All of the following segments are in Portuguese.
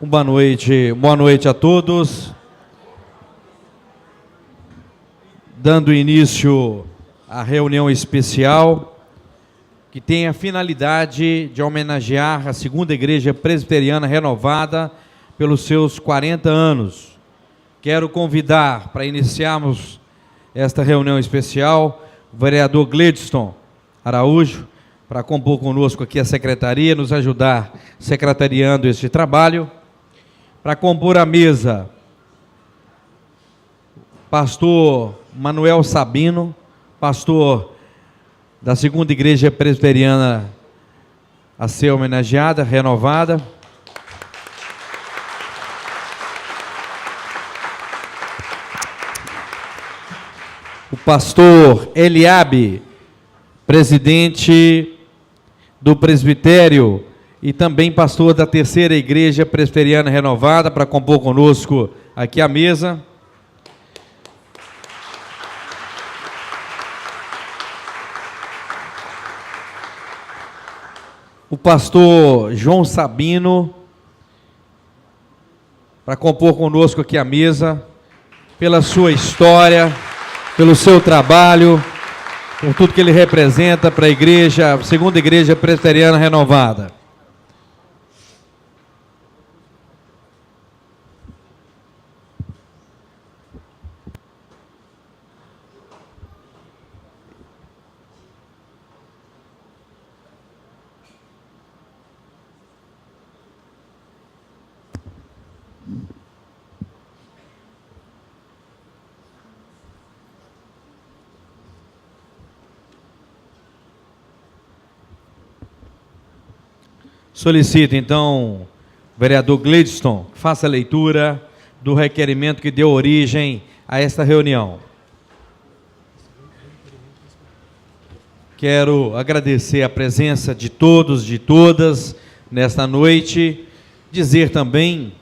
Boa noite a todos. Dando início à reunião especial, que tem a finalidade de homenagear a Segunda Igreja Presbiteriana Renovada pelos seus 40 anos. Quero convidar, para iniciarmos esta reunião especial, o vereador Gleidson Araújo, para compor conosco aqui a secretaria, nos ajudar secretariando este trabalho. Para compor a mesa, pastor Manuel Sabino, pastor da Segunda Igreja Presbiteriana a ser homenageada, renovada. O pastor Eliabe, presidente do presbitério e também pastor da Terceira Igreja Presbiteriana Renovada, para compor conosco aqui a mesa. O pastor João Sabino, para compor conosco aqui a mesa, pela sua história, pelo seu trabalho, por tudo que ele representa para a igreja, a Segunda Igreja Presbiteriana Renovada. Solicito, então, o vereador Gleidson, que faça a leitura do requerimento que deu origem a esta reunião. Quero agradecer a presença de todos, de todas, nesta noite. Dizer também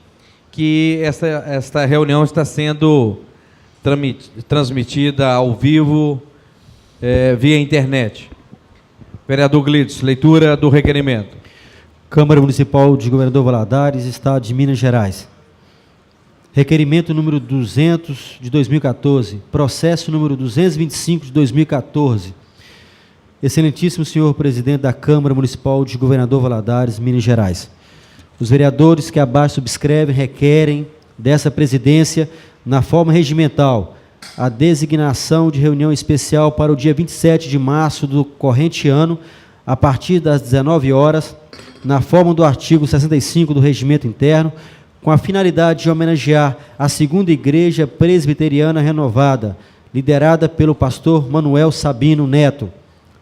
que esta reunião está sendo transmitida ao vivo via internet. Vereador Gleidson, leitura do requerimento. Câmara Municipal de Governador Valadares, Estado de Minas Gerais. Requerimento número 200 de 2014, processo número 225 de 2014. Excelentíssimo senhor presidente da Câmara Municipal de Governador Valadares, Minas Gerais. Os vereadores que abaixo subscrevem requerem dessa presidência, na forma regimental, a designação de reunião especial para o dia 27 de março do corrente ano, a partir das 19 horas, na forma do artigo 65 do Regimento Interno, com a finalidade de homenagear a Segunda Igreja Presbiteriana Renovada, liderada pelo pastor Manuel Sabino Neto,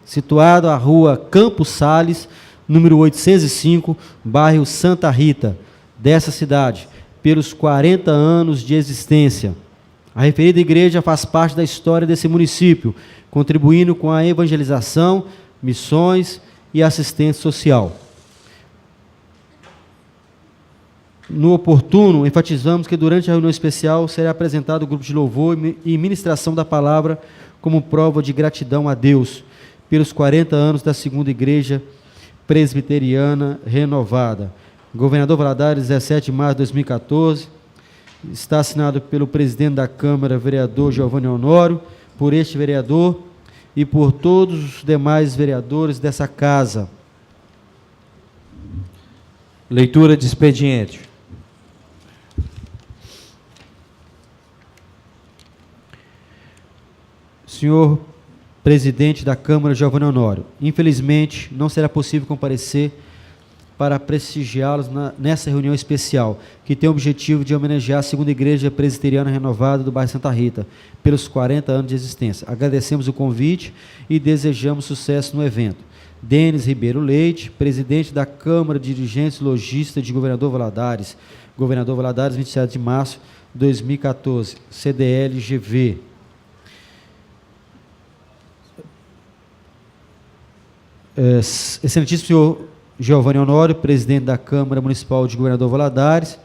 situado à rua Campos Sales, número 805, bairro Santa Rita, dessa cidade, pelos 40 anos de existência. A referida igreja faz parte da história desse município, contribuindo com a evangelização, missões e assistência social. No oportuno, enfatizamos que durante a reunião especial será apresentado o grupo de louvor e ministração da palavra como prova de gratidão a Deus pelos 40 anos da Segunda Igreja Presbiteriana Renovada. Governador Valadares, 17 de março de 2014, está assinado pelo presidente da Câmara, vereador Giovanni Honório, por este vereador e por todos os demais vereadores dessa casa. Leitura de expediente. Senhor presidente da Câmara, Giovanni Honório, infelizmente não será possível comparecer para prestigiá-los nessa reunião especial, que tem o objetivo de homenagear a Segunda Igreja Presbiteriana Renovada do bairro Santa Rita, pelos 40 anos de existência. Agradecemos o convite e desejamos sucesso no evento. Denis Ribeiro Leite, presidente da Câmara de Dirigentes Logistas de Governador Valadares, 27 de março de 2014, CDL-GV. Excelentíssimo senhor Giovanni Honório, presidente da Câmara Municipal de Governador Valadares,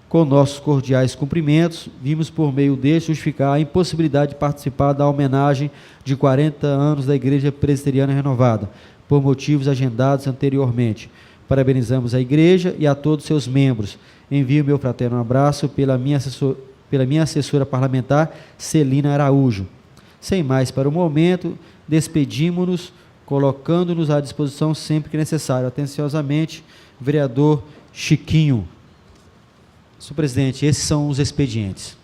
com nossos cordiais cumprimentos, vimos por meio deste justificar a impossibilidade de participar da homenagem de 40 anos da Igreja Presbiteriana Renovada, por motivos agendados anteriormente. Parabenizamos a Igreja e a todos seus membros. Envio meu fraterno abraço pela minha assessora parlamentar, Celina Araújo. Sem mais para o momento, despedimos-nos, colocando-nos à disposição sempre que necessário. Atenciosamente, vereador Chiquinho. Senhor presidente, esses são os expedientes.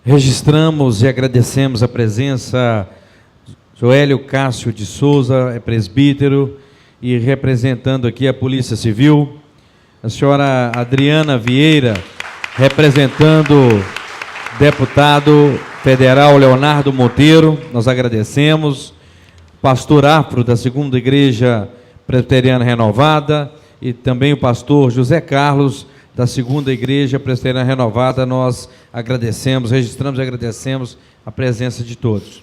Registramos e agradecemos a presença Joélio Cássio de Souza, é presbítero, e representando aqui a Polícia Civil, a senhora Adriana Vieira, representando deputado federal Leonardo Monteiro, nós agradecemos, pastor Afro da Segunda Igreja Presbiteriana Renovada e também o pastor José Carlos da Segunda Igreja Presbiteriana Renovada, nós agradecemos, registramos e agradecemos a presença de todos.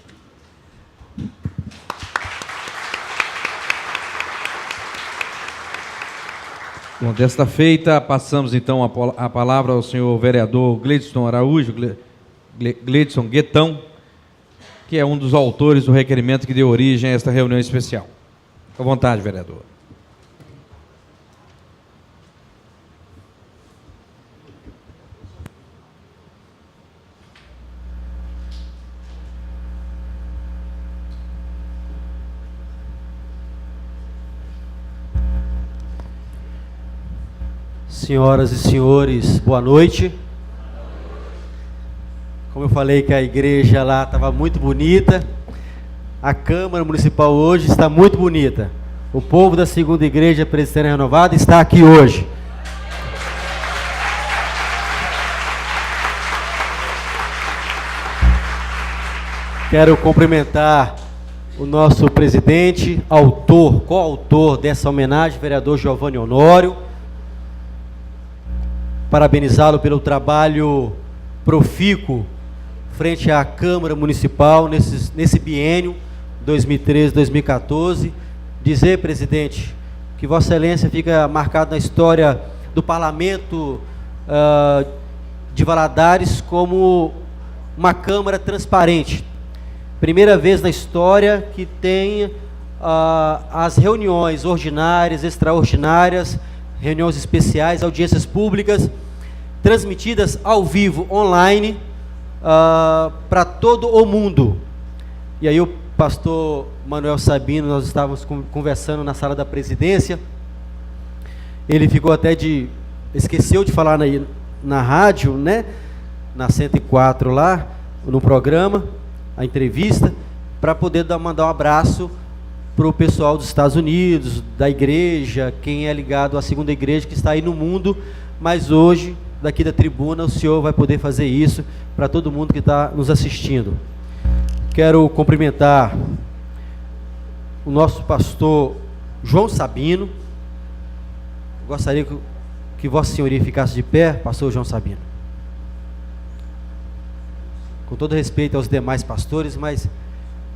Bom, desta feita, passamos então a palavra ao senhor vereador Gleidson Araújo, Gleidson Guetão, que é um dos autores do requerimento que deu origem a esta reunião especial. Fique à vontade, vereador. Senhoras e senhores, boa noite. Como eu falei que a igreja lá estava muito bonita, a Câmara Municipal hoje está muito bonita. O povo da Segunda Igreja Presbiteriana Renovada está aqui hoje. Quero cumprimentar o nosso presidente, coautor dessa homenagem, vereador Giovanni Honório, parabenizá-lo pelo trabalho profícuo frente à Câmara Municipal nesse biênio 2013-2014. Dizer, presidente, que Vossa Excelência fica marcado na história do Parlamento de Valadares como uma Câmara transparente. Primeira vez na história que tem as reuniões ordinárias, extraordinárias, reuniões especiais, audiências públicas, transmitidas ao vivo, online, para todo o mundo. E aí o pastor Manuel Sabino, nós estávamos conversando na sala da presidência, ele ficou até esqueceu de falar na rádio, né, na 104 lá, no programa, a entrevista, para poder mandar um abraço para o pessoal dos Estados Unidos, da igreja, quem é ligado à segunda igreja que está aí no mundo, mas hoje, daqui da tribuna, o senhor vai poder fazer isso para todo mundo que está nos assistindo. Quero cumprimentar o nosso pastor João Sabino. Gostaria que Vossa Senhoria ficasse de pé, pastor João Sabino. Com todo respeito aos demais pastores, mas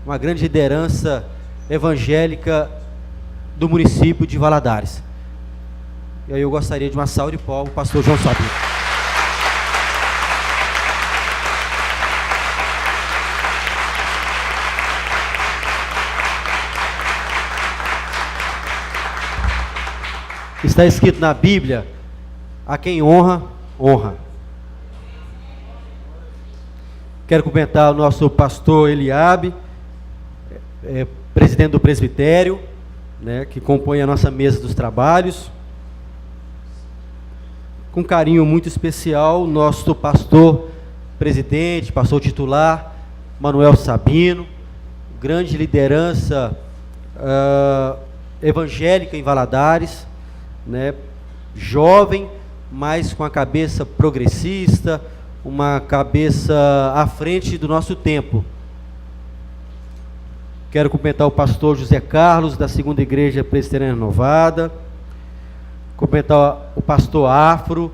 uma grande liderança evangélica do município de Valadares. E aí eu gostaria de uma salva de palmas, pastor João Sabino. Está escrito na Bíblia: a quem honra, honra. Quero cumprimentar o nosso pastor Eliabe, presidente do presbitério, né, que compõe a nossa mesa dos trabalhos. Com carinho muito especial, nosso pastor presidente, pastor titular, Manuel Sabino, grande liderança evangélica em Valadares, né, jovem, mas com a cabeça progressista, uma cabeça à frente do nosso tempo. Quero cumprimentar o pastor José Carlos, da segunda igreja presbiteriana renovada, cumprimentar o pastor Afro,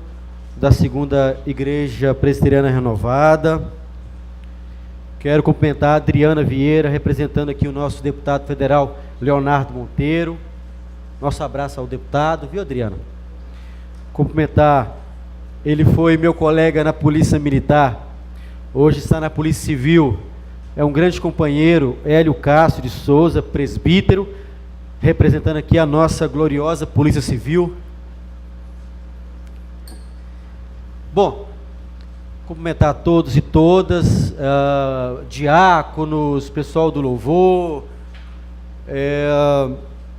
da segunda igreja presbiteriana renovada. Quero cumprimentar a Adriana Vieira, representando aqui o nosso deputado federal Leonardo Monteiro. Nosso abraço ao deputado, viu, Adriana? Cumprimentar, ele foi meu colega na Polícia Militar, hoje está na Polícia Civil, é um grande companheiro, Hélio Castro de Souza, presbítero, representando aqui a nossa gloriosa Polícia Civil. Bom, cumprimentar a todos e todas, diáconos, pessoal do louvor,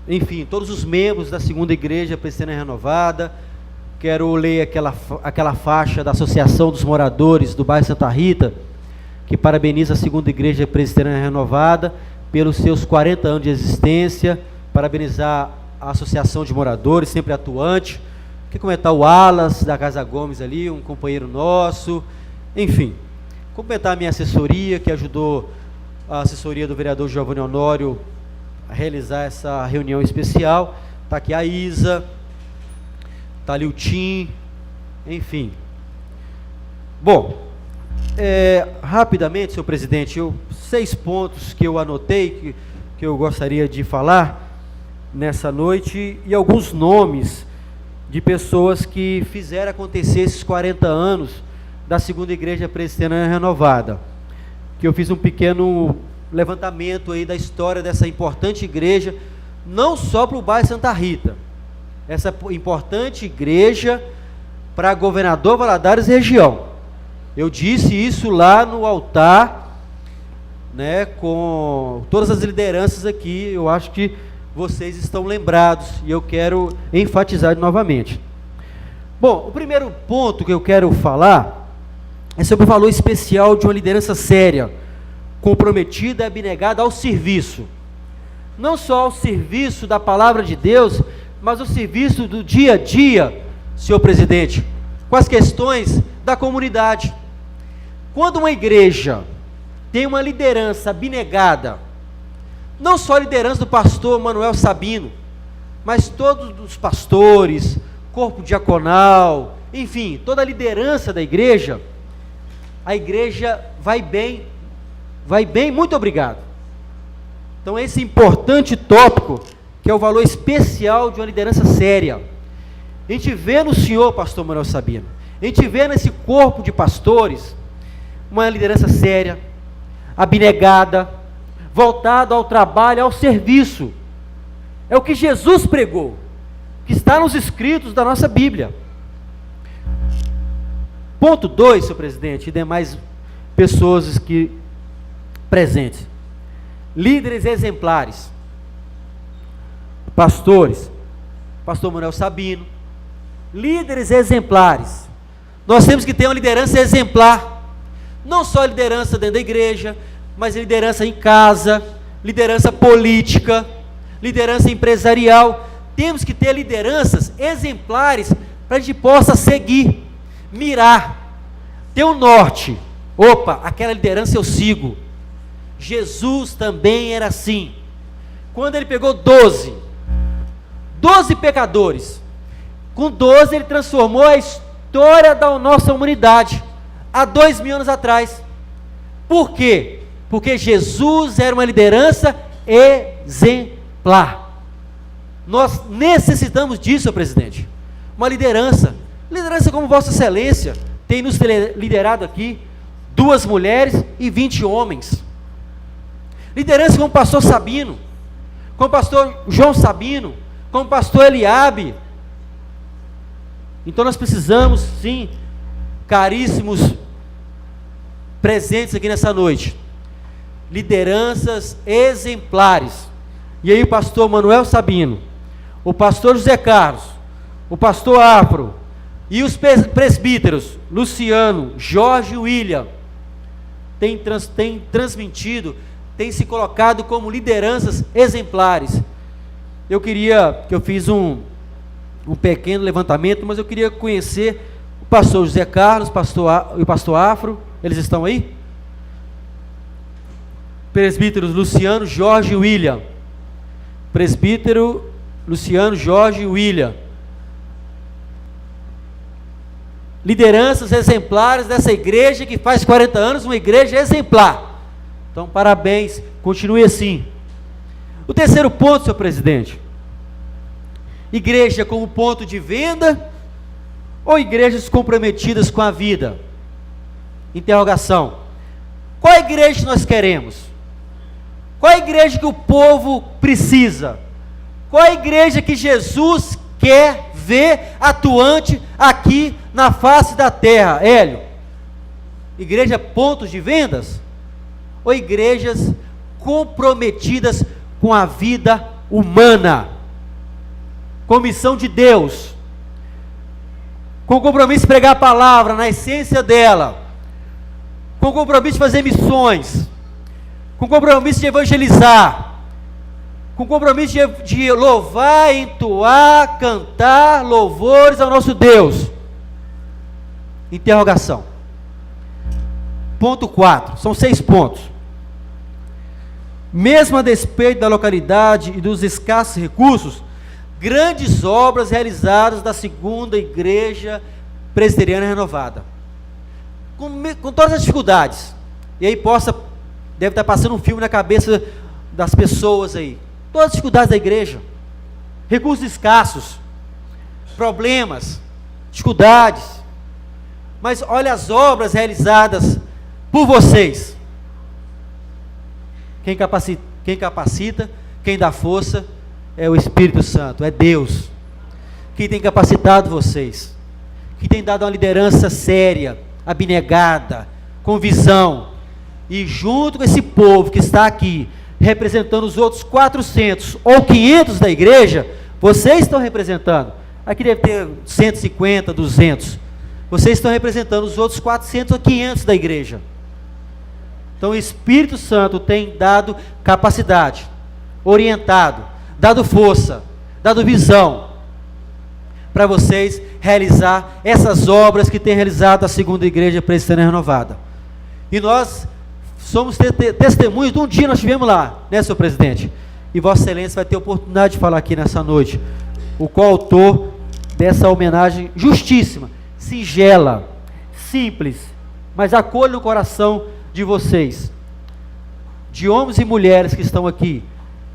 enfim, todos os membros da segunda igreja presbiteriana renovada. Quero ler aquela faixa da Associação dos Moradores do bairro Santa Rita, que parabeniza a segunda igreja presbiteriana renovada pelos seus 40 anos de existência, parabenizar a Associação de Moradores, sempre atuante. Quero comentar o Alas, da Casa Gomes ali, um companheiro nosso, enfim. Cumprimentar a minha assessoria, que ajudou a assessoria do vereador Giovanni Honório a realizar essa reunião especial. Está aqui a Isa, está ali o Tim, enfim. Bom, rapidamente, senhor presidente, 6 pontos que eu anotei, que eu gostaria de falar nessa noite, e alguns nomes de pessoas que fizeram acontecer esses 40 anos da segunda igreja presbiteriana renovada, que eu fiz um pequeno levantamento aí da história dessa importante igreja, não só para o bairro Santa Rita, essa importante igreja para governador Valadares e região. Eu disse isso lá no altar, né, com todas as lideranças aqui. Eu acho que vocês estão lembrados e eu quero enfatizar novamente. Bom, o primeiro ponto que eu quero falar é sobre o valor especial de uma liderança séria, comprometida e abnegada ao serviço. Não só ao serviço da palavra de Deus, mas ao serviço do dia a dia, senhor presidente, com as questões da comunidade. Quando uma igreja tem uma liderança abnegada, não só a liderança do pastor Manuel Sabino, mas todos os pastores, corpo diaconal, enfim, toda a liderança da igreja, a igreja vai bem, muito obrigado. Então esse importante tópico, que é o valor especial de uma liderança séria. A gente vê no senhor, pastor Manuel Sabino, a gente vê nesse corpo de pastores, uma liderança séria, abnegada, voltada ao trabalho, ao serviço. É o que Jesus pregou, que está nos escritos da nossa Bíblia. Ponto 2, senhor presidente, e demais pessoas que presentes. Líderes exemplares. Pastores, pastor Manuel Sabino, líderes exemplares. Nós temos que ter uma liderança exemplar, não só liderança dentro da igreja, mas liderança em casa, liderança política, liderança empresarial. Temos que ter lideranças exemplares para a gente possa seguir, mirar, ter um norte. Opa, aquela liderança eu sigo. Jesus também era assim. Quando ele pegou 12 pecadores, com 12 ele transformou a história da nossa humanidade, há 2000 anos atrás. Por quê? Porque Jesus era uma liderança exemplar. Nós necessitamos disso, senhor presidente. Uma liderança como Vossa Excelência tem nos liderado aqui, 2 mulheres e 20 homens. Liderança como o pastor Sabino, como o pastor João Sabino, como o pastor Eliabe. Então nós precisamos, sim, caríssimos presentes aqui nessa noite, lideranças exemplares. E aí o pastor Manuel Sabino, o pastor José Carlos, o pastor Afro e os presbíteros Luciano, Jorge e William têm transmitido, têm se colocado como lideranças exemplares. Eu fiz um pequeno levantamento, mas eu queria conhecer o pastor José Carlos e o pastor Afro. Eles estão aí? Presbíteros Luciano, Jorge e William. Presbítero Luciano, Jorge e William. Lideranças exemplares dessa igreja que faz 40 anos, uma igreja exemplar. Então, parabéns, continue assim. O terceiro ponto, senhor presidente: igreja como ponto de venda ou igrejas comprometidas com a vida? Interrogação. Qual igreja nós queremos? Qual igreja que o povo precisa? Qual igreja que Jesus quer ver atuante aqui na face da terra? Hélio, igreja pontos de vendas? Ou igrejas comprometidas com a vida humana, com missão de Deus, com compromisso de pregar a palavra na essência dela, com compromisso de fazer missões, com compromisso de evangelizar, com compromisso de louvar, entoar, cantar louvores ao nosso Deus? Interrogação. Ponto 4, são 6 pontos. Mesmo a despeito da localidade e dos escassos recursos, grandes obras realizadas da segunda igreja presbiteriana renovada, com todas as dificuldades. E aí deve estar passando um filme na cabeça das pessoas aí, todas as dificuldades da igreja, recursos escassos, problemas, dificuldades, mas olha as obras realizadas por vocês. Quem capacita, quem dá força é o Espírito Santo, é Deus. Quem tem capacitado vocês, que tem dado uma liderança séria, abnegada, com visão, e junto com esse povo que está aqui, representando os outros 400 ou 500 da igreja, vocês estão representando, aqui deve ter 150, 200, vocês estão representando os outros 400 ou 500 da igreja. Então o Espírito Santo tem dado capacidade, orientado, dado força, dado visão, para vocês realizar essas obras que tem realizado a segunda igreja presbiteriana renovada. E nós somos testemunhos de um dia nós estivemos lá, né, senhor presidente? E Vossa Excelência vai ter a oportunidade de falar aqui nessa noite, o coautor dessa homenagem justíssima, singela, simples, mas acolhe no coração de vocês, de homens e mulheres que estão aqui,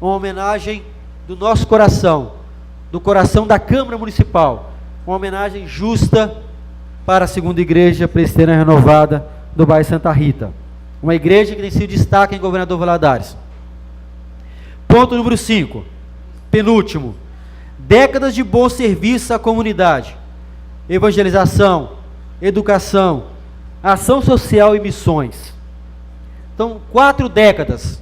uma homenagem do nosso coração, do coração da Câmara Municipal, uma homenagem justa para a segunda igreja presbiteriana renovada do bairro Santa Rita. Uma igreja que tem sido destaque em Governador Valadares. Ponto número 5, penúltimo. Décadas de bom serviço à comunidade. Evangelização, educação, ação social e missões. Então, 4 décadas.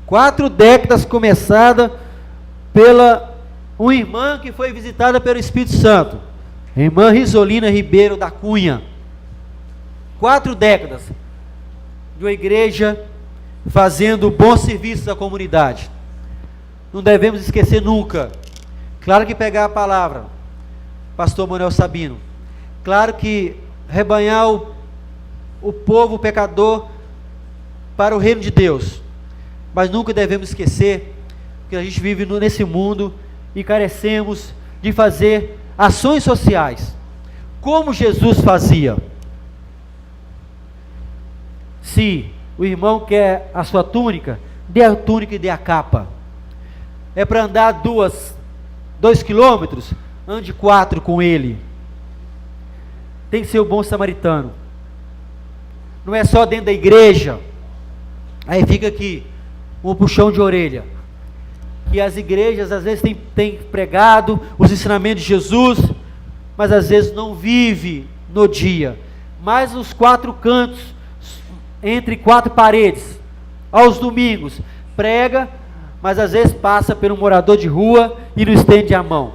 4 décadas começada pela uma irmã que foi visitada pelo Espírito Santo. A irmã Risolina Ribeiro da Cunha. 4 décadas de uma igreja fazendo bom serviço à comunidade. Não devemos esquecer nunca. Claro que pegar a palavra, pastor Manuel Sabino. Claro que rebanhar o povo pecador para o reino de Deus. Mas nunca devemos esquecer que a gente vive nesse mundo e carecemos de fazer ações sociais, como Jesus fazia. Se o irmão quer a sua túnica, dê a túnica e dê a capa. É para andar 2 quilômetros, ande 4 com ele. Tem que ser o bom samaritano. Não é só dentro da igreja. Aí fica aqui um puxão de orelha. Que as igrejas às vezes têm pregado os ensinamentos de Jesus, mas às vezes não vive no dia. Mas nos 4 cantos, entre 4 paredes, aos domingos, prega, mas às vezes passa por um morador de rua e não estende a mão.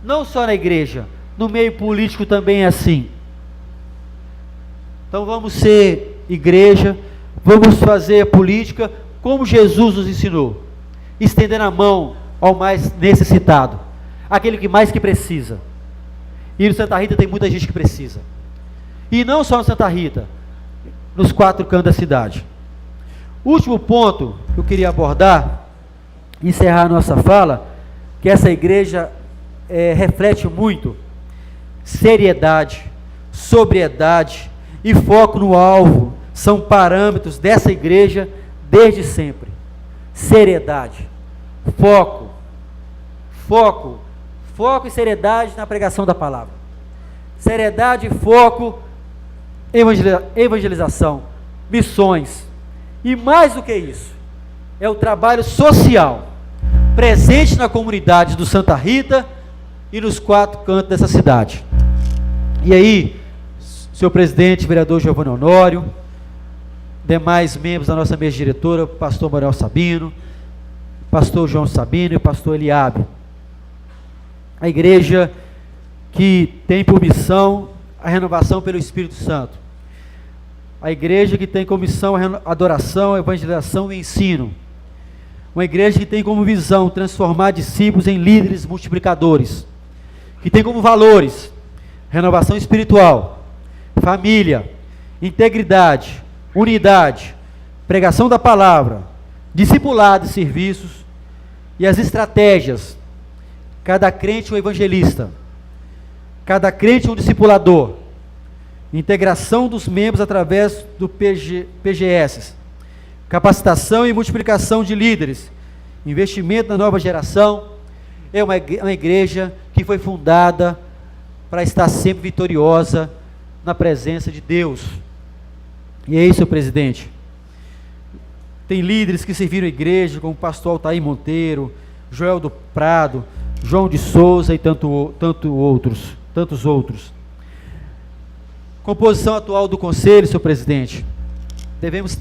Não só na igreja, no meio político também é assim. Então vamos ser igreja, vamos fazer a política como Jesus nos ensinou, estendendo a mão ao mais necessitado, aquele que mais que precisa. E no Santa Rita tem muita gente que precisa. E não só no Santa Rita, nos 4 cantos da cidade. Último ponto que eu queria abordar, encerrar a nossa fala, que essa igreja reflete muito seriedade, sobriedade e foco no alvo, são parâmetros dessa igreja desde sempre. Seriedade, foco e seriedade na pregação da palavra. Seriedade e foco, evangelização, missões. E mais do que isso, é o trabalho social, presente na comunidade do Santa Rita e nos 4 cantos dessa cidade. E aí, senhor presidente, vereador Giovanni Honório, demais membros da nossa mesa diretora, pastor Manuel Sabino, pastor João Sabino e pastor Eliabe. A igreja que tem por missão a renovação pelo Espírito Santo. A igreja que tem como missão a adoração, a evangelização e ensino. Uma igreja que tem como visão transformar discípulos em líderes multiplicadores. Que tem como valores renovação espiritual, família, integridade, unidade, pregação da palavra, discipulado e serviços, e as estratégias. Cada crente um evangelista, cada crente um discipulador, integração dos membros através do PGS, capacitação e multiplicação de líderes, investimento na nova geração. É uma igreja que foi fundada para estar sempre vitoriosa na presença de Deus. E é isso, senhor presidente. Tem líderes que serviram a igreja, como o pastor Altair Monteiro, Joel do Prado, João de Souza e tantos outros. Composição atual do conselho, senhor presidente. Temos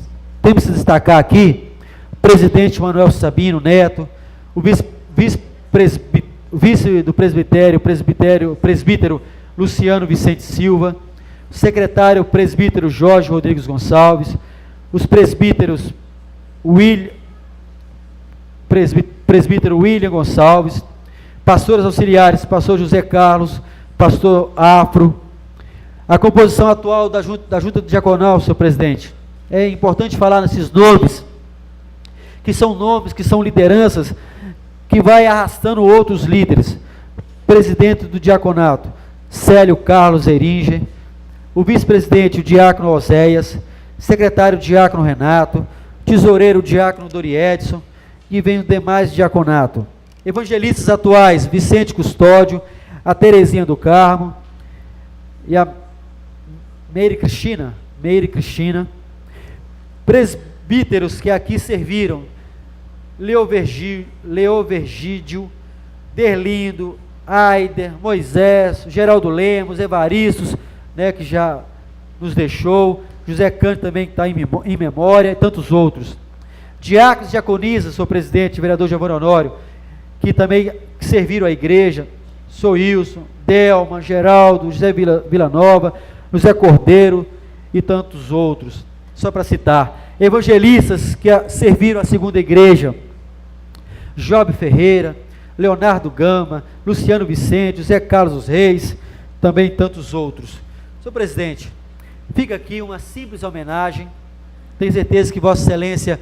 que destacar aqui o presidente Manuel Sabino Neto, o vice do presbítero Luciano Vicente Silva, o secretário presbítero Jorge Rodrigues Gonçalves, os presbíteros presbítero William Gonçalves, pastores auxiliares, pastor José Carlos, pastor Afro. A composição atual da junta diaconal, senhor presidente. É importante falar nesses nomes, que são lideranças, que vai arrastando outros líderes. Presidente do diaconato, Célio Carlos Eringer, o vice-presidente, o diácono Oséias, secretário, o diácono Renato, tesoureiro, o diácono Dori Edson, e vem os demais diaconato. Evangelistas atuais, Vicente Custódio, a Terezinha do Carmo, e a Meire Cristina, Meire e Cristina, presbíteros que aqui serviram, Leovergídio, Derlindo, Aider, Moisés, Geraldo Lemos, Evaristos, né, que já nos deixou, José Cândido também que está em memória, e tantos outros. Diáconos e diaconisas, senhor presidente, vereador Giovanni Honório, que também serviram à igreja, sou Wilson, Delma, Geraldo, José Villanova, José Cordeiro e tantos outros, só para citar. Evangelistas que serviram à segunda igreja, Job Ferreira, Leonardo Gama, Luciano Vicente, José Carlos Reis, também tantos outros. Senhor presidente, fica aqui uma simples homenagem, tenho certeza que Vossa Excelência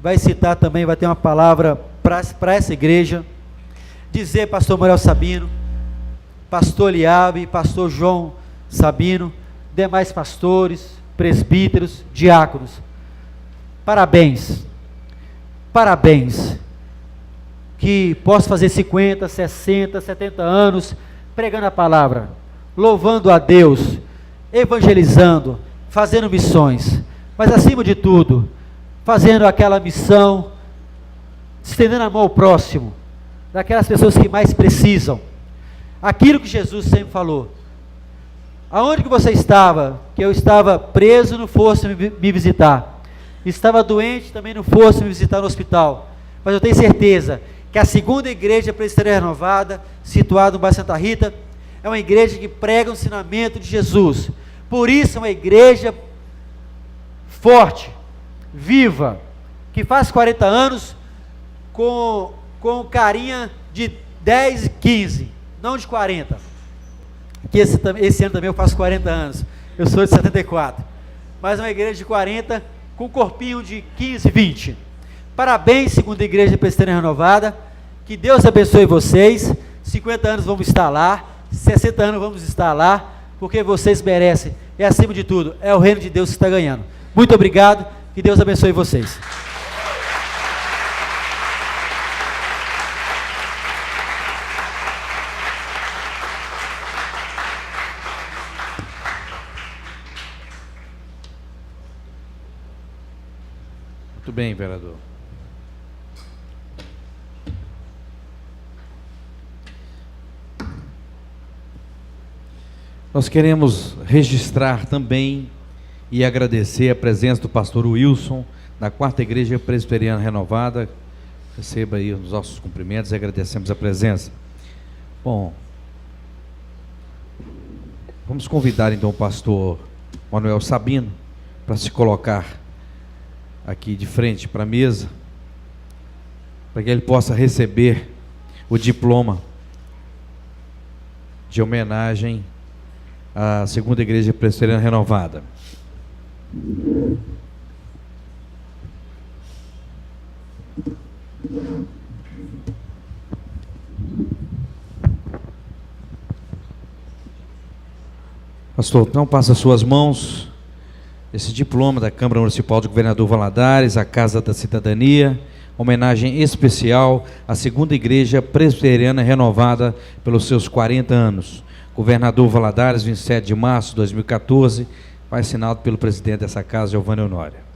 vai citar também, vai ter uma palavra para essa igreja, dizer, pastor Manuel Sabino, pastor Eliabe, pastor João Sabino, demais pastores, presbíteros, diáconos, parabéns, parabéns, que possa fazer 50, 60, 70 anos, pregando a palavra, louvando a Deus, evangelizando, fazendo missões, mas acima de tudo, fazendo aquela missão, estendendo a mão ao próximo, daquelas pessoas que mais precisam, aquilo que Jesus sempre falou, aonde que você estava, que eu estava preso, não fosse me visitar, estava doente, também não fosse me visitar no hospital, mas eu tenho certeza, que a segunda igreja presbiteriana renovada, situada no bairro Santa Rita, é uma igreja que prega o ensinamento de Jesus, por isso é uma igreja forte, viva, que faz 40 anos, com carinha de 10 e 15, não de 40, que esse ano também eu faço 40 anos, eu sou de 74, mas é uma igreja de 40, com um corpinho de 15, 20, parabéns, segunda igreja presbiteriana renovada, que Deus abençoe vocês, 50 anos vamos estar lá, 60 anos vamos estar lá, porque vocês merecem, e acima de tudo, é o reino de Deus que está ganhando. Muito obrigado, que Deus abençoe vocês. Muito bem, vereador. Nós queremos registrar também e agradecer a presença do pastor Wilson, da Quarta Igreja Presbiteriana Renovada. Receba aí os nossos cumprimentos e agradecemos a presença. Bom, vamos convidar então o pastor Manuel Sabino para se colocar aqui de frente para a mesa, para que ele possa receber o diploma de homenagem à segunda igreja presbiteriana renovada. Pastor, então passa as suas mãos esse diploma da Câmara Municipal de Governador Valadares, a Casa da Cidadania, homenagem especial à segunda igreja presbiteriana renovada pelos seus 40 anos. Governador Valadares, 27 de março de 2014, vai assinado pelo presidente dessa casa, Giovanni Honório.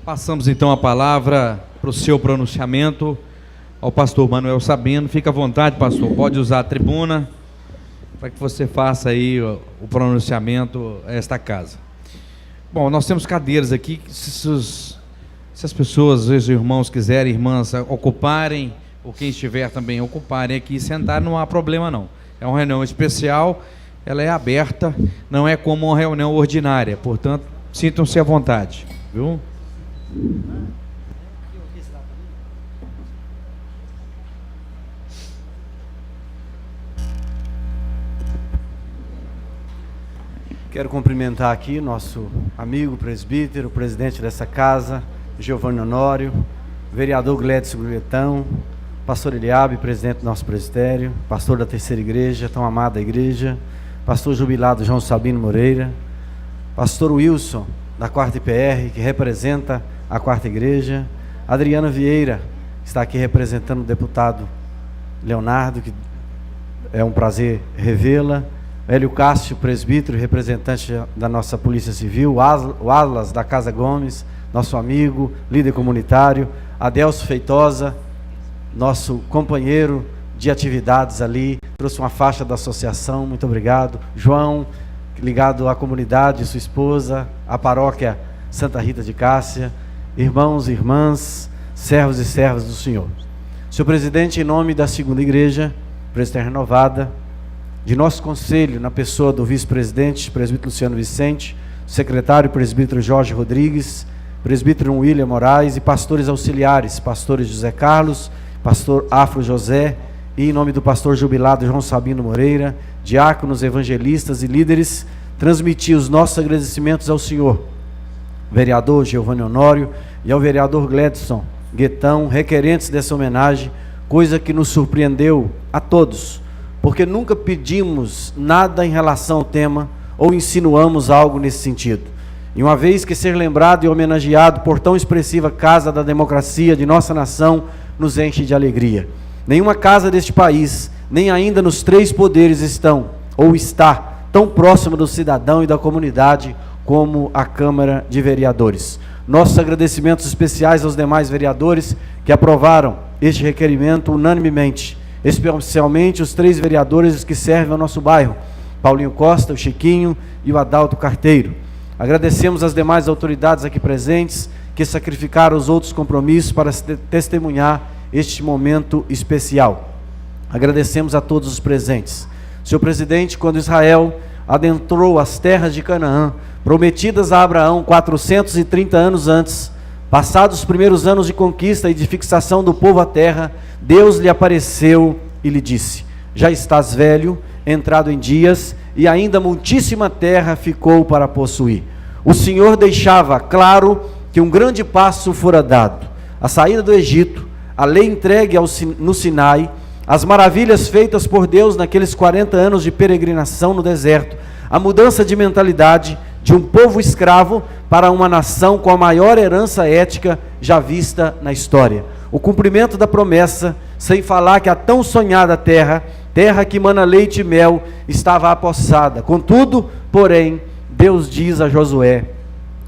Passamos então a palavra para o seu pronunciamento ao pastor Manuel Sabino. Fica à vontade, pastor, pode usar a tribuna para que você faça aí o pronunciamento a esta casa. Bom, nós temos cadeiras aqui, se os Se as pessoas, às vezes, irmãos quiserem, irmãs, ocuparem, ou quem estiver também ocuparem aqui e sentar, não há problema não. É uma reunião especial, ela é aberta, não é como uma reunião ordinária, portanto, sintam-se à vontade, viu? Quero cumprimentar aqui nosso amigo presbítero, presidente dessa casa, Giovanni Honório, vereador Gledson Guetão, pastor Eliabe, presidente do nosso presbitério, pastor da terceira igreja, tão amada igreja, pastor jubilado João Sabino Moreira, pastor Wilson, da quarta IPR, que representa a quarta igreja, Adriana Vieira, que está aqui representando o deputado Leonardo, que é um prazer revê-la, Hélio Cássio, presbítero, representante da nossa Polícia Civil, o Atlas da Casa Gomes, nosso amigo, líder comunitário, Adelso Feitosa, nosso companheiro de atividades ali, trouxe uma faixa da associação, muito obrigado. João, ligado à comunidade, sua esposa, à paróquia Santa Rita de Cássia, irmãos e irmãs, servos e servas do Senhor. Senhor presidente, em nome da segunda igreja, presbitério renovada, de nosso conselho, na pessoa do vice-presidente, presbítero Luciano Vicente, secretário, presbítero Jorge Rodrigues, presbítero William Moraes e pastores auxiliares, pastores José Carlos, pastor Afro José, e em nome do pastor jubilado João Sabino Moreira, diáconos, evangelistas e líderes, transmitir os nossos agradecimentos ao senhor, vereador Giovanni Honório, e ao vereador Gledson Guetão, requerentes dessa homenagem, coisa que nos surpreendeu a todos, porque nunca pedimos nada em relação ao tema, ou insinuamos algo nesse sentido. E uma vez que ser lembrado e homenageado por tão expressiva Casa da Democracia de nossa nação, nos enche de alegria. Nenhuma casa deste país, nem ainda nos três poderes estão, ou está, tão próxima do cidadão e da comunidade como a Câmara de Vereadores. Nossos agradecimentos especiais aos demais vereadores que aprovaram este requerimento unanimemente, especialmente os três vereadores que servem ao nosso bairro, Paulinho Costa, o Chiquinho e o Adalto Carteiro. Agradecemos as demais autoridades aqui presentes que sacrificaram os outros compromissos para testemunhar este momento especial. Agradecemos a todos os presentes. Senhor presidente, quando Israel adentrou as terras de Canaã, prometidas a Abraão 430 anos antes, passados os primeiros anos de conquista e de fixação do povo à terra, Deus lhe apareceu e lhe disse: já estás velho, entrado em dias, e ainda muitíssima terra ficou para possuir. O Senhor deixava claro que um grande passo fora dado: a saída do Egito, a lei entregue no Sinai, as maravilhas feitas por Deus naqueles 40 anos de peregrinação no deserto, a mudança de mentalidade de um povo escravo para uma nação com a maior herança ética já vista na história. O cumprimento da promessa, sem falar que a tão sonhada terra que mana leite e mel, estava apossada. Contudo, porém, Deus diz a Josué: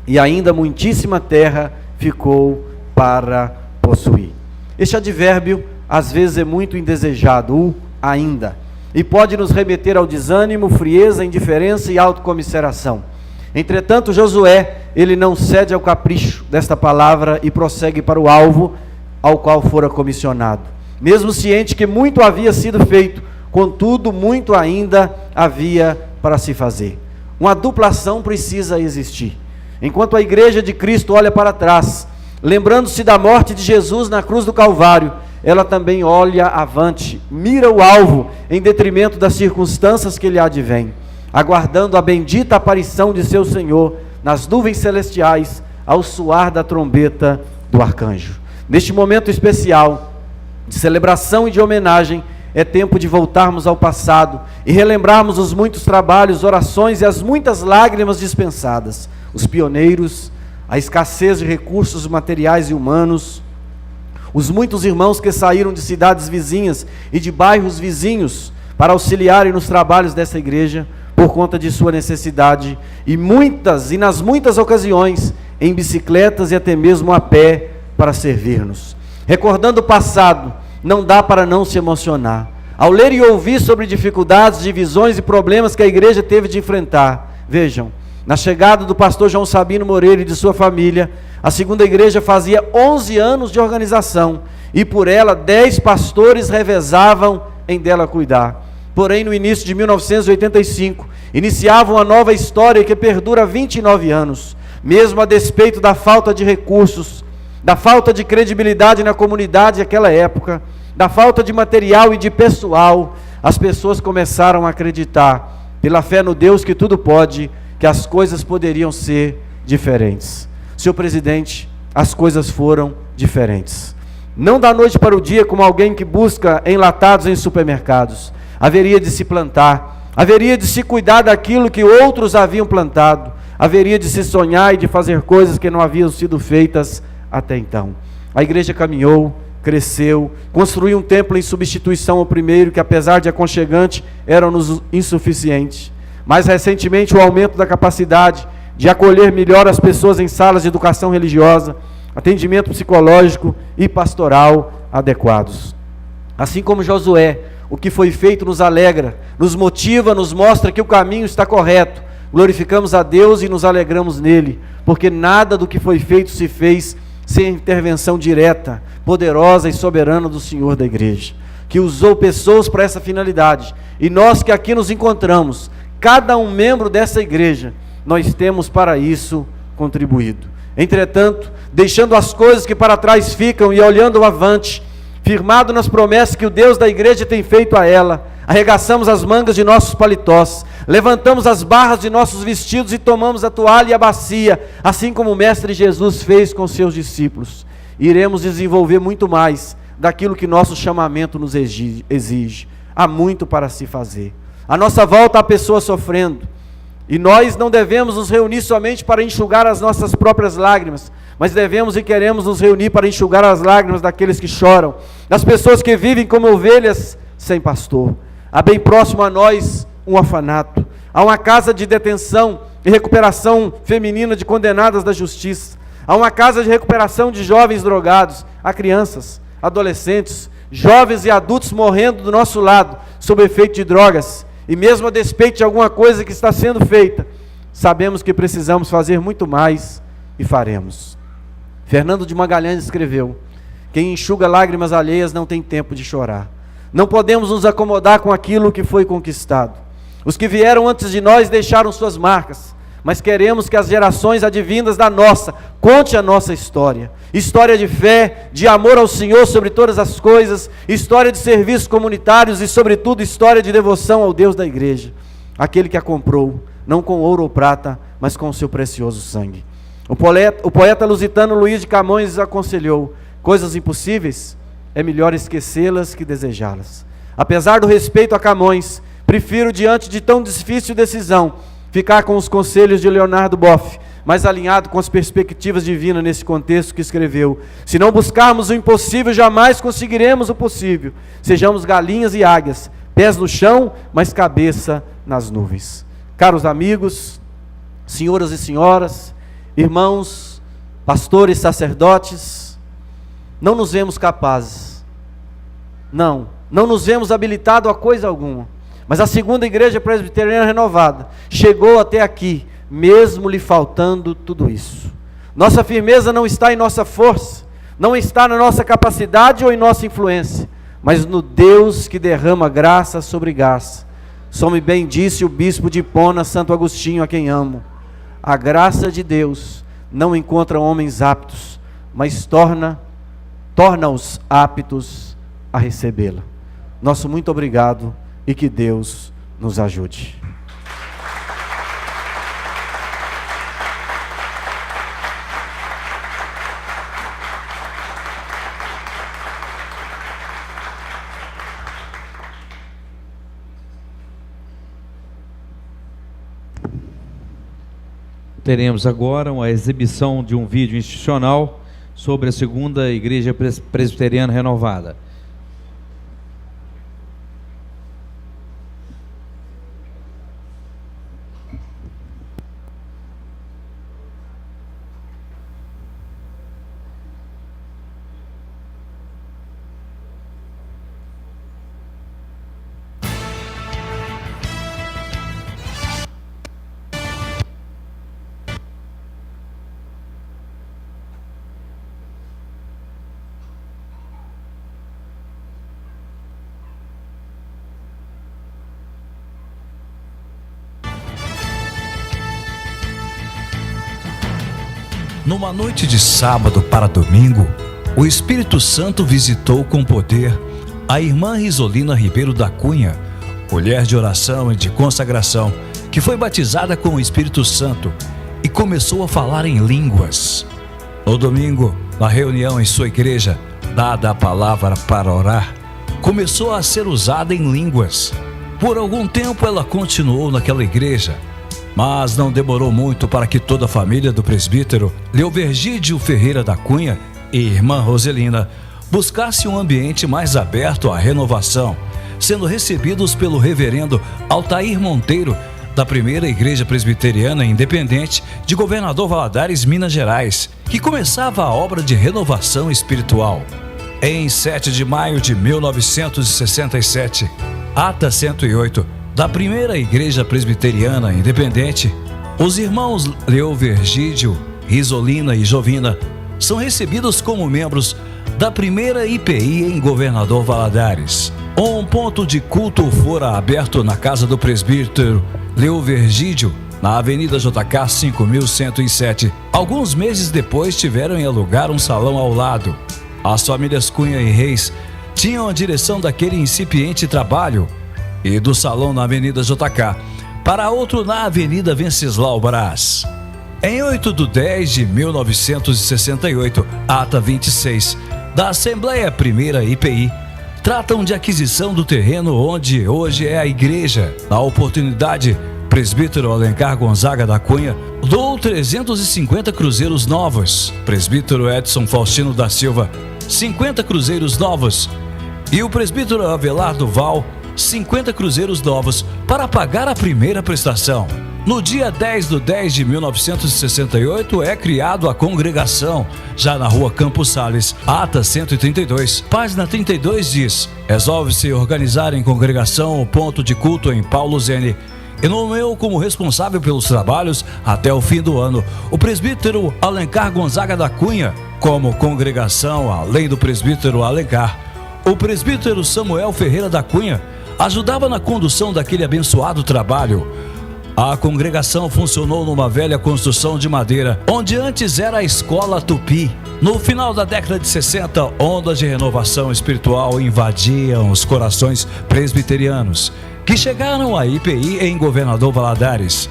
e ainda muitíssima terra ficou para possuir. Este advérbio, às vezes, é muito indesejado, o ainda, e pode nos remeter ao desânimo, frieza, indiferença e autocomiseração. Entretanto, Josué, ele não cede ao capricho desta palavra e prossegue para o alvo ao qual fora comissionado. Mesmo ciente que muito havia sido feito, contudo, muito ainda havia para se fazer. Uma dupla ação precisa existir. Enquanto a igreja de Cristo olha para trás, lembrando-se da morte de Jesus na cruz do Calvário, ela também olha avante, mira o alvo, em detrimento das circunstâncias que lhe advêm, aguardando a bendita aparição de seu Senhor nas nuvens celestiais, ao soar da trombeta do arcanjo. Neste momento especial, de celebração e de homenagem, é tempo de voltarmos ao passado e relembrarmos os muitos trabalhos, orações e as muitas lágrimas dispensadas, os pioneiros, a escassez de recursos materiais e humanos, os muitos irmãos que saíram de cidades vizinhas e de bairros vizinhos para auxiliarem nos trabalhos dessa igreja, por conta de sua necessidade, e nas muitas ocasiões, em bicicletas e até mesmo a pé, para servir-nos. Recordando o passado, não dá para não se emocionar. Ao ler e ouvir sobre dificuldades, divisões e problemas que a igreja teve de enfrentar, vejam, Na chegada do pastor João Sabino Moreira e de sua família, a segunda igreja fazia 11 anos de organização, e por ela 10 pastores revezavam em dela cuidar. Porém, no início de 1985, iniciava uma nova história que perdura 29 anos, mesmo a despeito da falta de recursos, da falta de credibilidade na comunidade naquela época, da falta de material e de pessoal. As pessoas começaram a acreditar, pela fé no Deus que tudo pode, que as coisas poderiam ser diferentes. Senhor presidente, as coisas foram diferentes. Não da noite para o dia, como alguém que busca enlatados em supermercados. Haveria de se plantar, haveria de se cuidar daquilo que outros haviam plantado, haveria de se sonhar e de fazer coisas que não haviam sido feitas até então. A igreja caminhou, cresceu, construiu um templo em substituição ao primeiro, que apesar de aconchegante, era-nos insuficiente. Mais recentemente, o aumento da capacidade de acolher melhor as pessoas em salas de educação religiosa, atendimento psicológico e pastoral adequados. Assim como Josué, o que foi feito nos alegra, nos motiva, nos mostra que o caminho está correto. Glorificamos a Deus e nos alegramos nele, porque nada do que foi feito se fez sem a intervenção direta, poderosa e soberana do Senhor da igreja, que usou pessoas para essa finalidade. E nós que aqui nos encontramos, cada um membro dessa igreja, nós temos para isso contribuído. Entretanto, deixando as coisas que para trás ficam e olhando avante, firmado nas promessas que o Deus da igreja tem feito a ela, arregaçamos as mangas de nossos paletós, levantamos as barras de nossos vestidos e tomamos a toalha e a bacia, assim como o Mestre Jesus fez com seus discípulos. Iremos desenvolver muito mais daquilo que nosso chamamento nos exige. Há muito para se fazer. À nossa volta há pessoas sofrendo, e nós não devemos nos reunir somente para enxugar as nossas próprias lágrimas, mas devemos e queremos nos reunir para enxugar as lágrimas daqueles que choram, das pessoas que vivem como ovelhas sem pastor. Há bem próximo a nós um orfanato, há uma casa de detenção e recuperação feminina de condenadas da justiça, há uma casa de recuperação de jovens drogados, há crianças, adolescentes, jovens e adultos morrendo do nosso lado, sob efeito de drogas, e mesmo a despeito de alguma coisa que está sendo feita, sabemos que precisamos fazer muito mais e faremos. Fernando de Magalhães escreveu: quem enxuga lágrimas alheias não tem tempo de chorar. Não podemos nos acomodar com aquilo que foi conquistado. Os que vieram antes de nós deixaram suas marcas, mas queremos que as gerações advindas da nossa conte a nossa história. História de fé, de amor ao Senhor sobre todas as coisas, história de serviços comunitários e, sobretudo, história de devoção ao Deus da igreja, aquele que a comprou, não com ouro ou prata, mas com o seu precioso sangue. O poeta lusitano Luiz de Camões aconselhou: coisas impossíveis é melhor esquecê-las que desejá-las. Apesar do respeito a Camões, prefiro, diante de tão difícil decisão, ficar com os conselhos de Leonardo Boff, mais alinhado com as perspectivas divinas nesse contexto, que escreveu: se não buscarmos o impossível, jamais conseguiremos o possível. Sejamos galinhas e águias, pés no chão, mas cabeça nas nuvens. Caros amigos, senhoras e senhoras, irmãos, pastores, sacerdotes, não nos vemos capazes, não nos vemos habilitados a coisa alguma, mas a segunda igreja presbiteriana renovada chegou até aqui, mesmo lhe faltando tudo isso. Nossa firmeza não está em nossa força, não está na nossa capacidade ou em nossa influência, mas no Deus que derrama graça sobre graça. Só me bem disse o bispo de Hipona, Santo Agostinho, a quem amo: a graça de Deus não encontra homens aptos, mas torna-os aptos a recebê-la. Nosso muito obrigado e que Deus nos ajude. Teremos agora uma exibição de um vídeo institucional sobre a segunda igreja presbiteriana renovada. Numa noite de sábado para domingo, o Espírito Santo visitou com poder a irmã Risolina Ribeiro da Cunha, mulher de oração e de consagração, que foi batizada com o Espírito Santo e começou a falar em línguas. No domingo, na reunião em sua igreja, dada a palavra para orar, começou a ser usada em línguas. Por algum tempo ela continuou naquela igreja, mas não demorou muito para que toda a família do presbítero Leovergídio Ferreira da Cunha e irmã Roselina buscasse um ambiente mais aberto à renovação, sendo recebidos pelo reverendo Altair Monteiro, da primeira Igreja Presbiteriana Independente de Governador Valadares, Minas Gerais, que começava a obra de renovação espiritual. Em 7 de maio de 1967, ata 108, da primeira Igreja Presbiteriana Independente, os irmãos Leovergídio, Risolina e Jovina são recebidos como membros da primeira IPI em Governador Valadares. Um ponto de culto fora aberto na casa do presbítero Leovergídio, na Avenida JK 5107. Alguns meses depois tiveram em alugar um salão ao lado. As famílias Cunha e Reis tinham a direção daquele incipiente trabalho e do salão na Avenida JK para outro na Avenida Venceslau Braz. Em 8/10 de 1968, ata 26, da Assembleia Primeira IPI, tratam de aquisição do terreno onde hoje é a igreja. Na oportunidade, presbítero Alencar Gonzaga da Cunha doou 350 cruzeiros novos, presbítero Edson Faustino da Silva 50 cruzeiros novos e o presbítero Abelardo Val 50 cruzeiros novos para pagar a primeira prestação. No dia 10/10 de 1968 é criado a congregação, já na rua Campos Sales, ata 132. Página 32 diz: resolve-se organizar em congregação o ponto de culto em Paulo Zene e nomeou como responsável pelos trabalhos até o fim do ano o presbítero Alencar Gonzaga da Cunha. Como congregação, além do presbítero Alencar, o presbítero Samuel Ferreira da Cunha ajudava na condução daquele abençoado trabalho. A congregação funcionou numa velha construção de madeira, onde antes era a Escola Tupi. No final da década de 60, ondas de renovação espiritual invadiam os corações presbiterianos, que chegaram à IPI em Governador Valadares.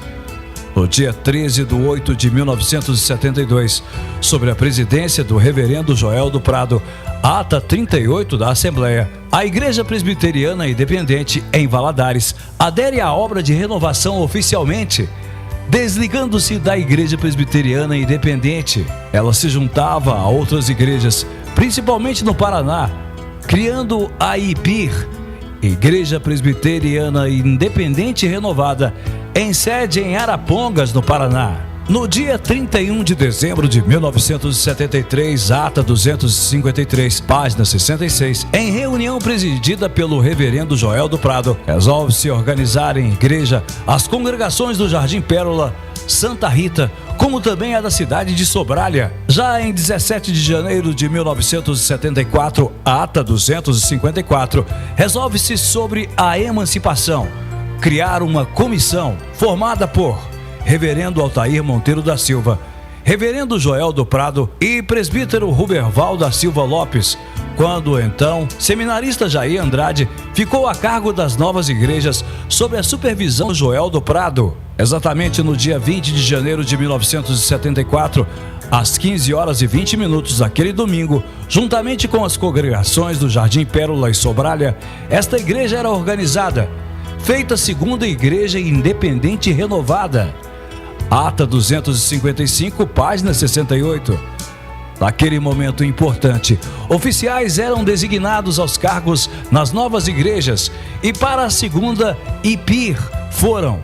No dia 13/8 de 1972, sob a presidência do reverendo Joel do Prado, ata 38 da Assembleia, a Igreja Presbiteriana Independente em Valadares adere à obra de renovação oficialmente. Desligando-se da Igreja Presbiteriana Independente, ela se juntava a outras igrejas, principalmente no Paraná, criando a IPIR, Igreja Presbiteriana Independente Renovada, em sede em Arapongas, no Paraná. No dia 31 de dezembro de 1973, ata 253, página 66, em reunião presidida pelo reverendo Joel do Prado, resolve-se organizar em igreja as congregações do Jardim Pérola, Santa Rita, como também a da cidade de Sobralha. Já em 17 de janeiro de 1974, ata 254, resolve-se sobre a emancipação, criar uma comissão formada por reverendo Altair Monteiro da Silva, reverendo Joel do Prado e presbítero Ruberval da Silva Lopes, quando então seminarista Jair Andrade ficou a cargo das novas igrejas sob a supervisão de Joel do Prado. Exatamente no dia 20 de janeiro de 1974, às 15h20 daquele domingo, juntamente com as congregações do Jardim Pérola e Sobralha, esta igreja era organizada, feita segunda igreja independente renovada. Ata 255, página 68. Naquele momento importante, oficiais eram designados aos cargos nas novas igrejas e para a segunda IPIR foram